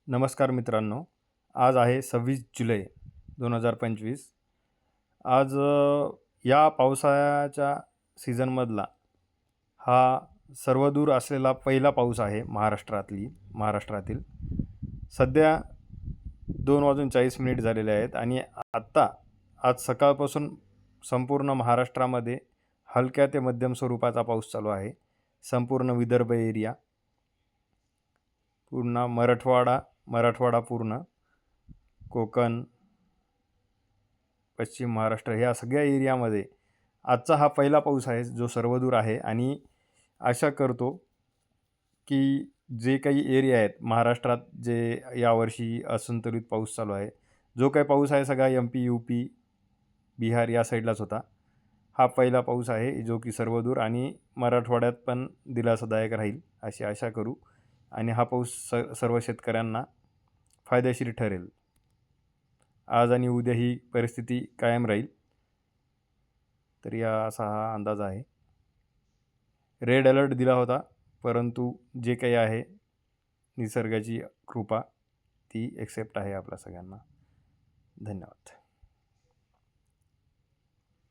नमस्कार मित्रांनो. आज आहे 26 जुलै 2025. आज या पावसाळ्याच्या सीझनमधला हा सर्वदूर असलेला पहिला पाऊस आहे महाराष्ट्रातील. सध्या 2:40 झालेले आहेत आणि आत्ता आज सकाळपासून संपूर्ण महाराष्ट्रामध्ये हलक्या ते मध्यम स्वरूपाचा पाऊस चालू आहे. संपूर्ण विदर्भ एरिया, पूर्ण मराठवाडा पूर्ण, कोकण, पश्चिम महाराष्ट्र ह्या सगळ्या एरियामध्ये आजचा हा पहिला पाऊस आहे जो सर्वदूर आहे. आणि आशा करतो की जे काही एरिया आहेत महाराष्ट्रात जे यावर्षी असंतुलित पाऊस चालू आहे, जो काही पाऊस आहे सगळा MP, UP, बिहार या साईडलाच होता. हा पहिला पाऊस आहे जो की सर्वदूर आणि मराठवाड्यात पण दिलासादायक राहील अशी आशा करू. आणि हा पाऊस सर्व शेतकऱ्यांना फायदेशीर ठरेल. आज आणि उद्या ही परिस्थिती कायम राहील, तर असा हा अंदाज आहे. रेड अलर्ट दिला होता, परंतु जे काही आहे निसर्गाची कृपा ती एक्सेप्ट आहे आपल्या सगळ्यांना. धन्यवाद.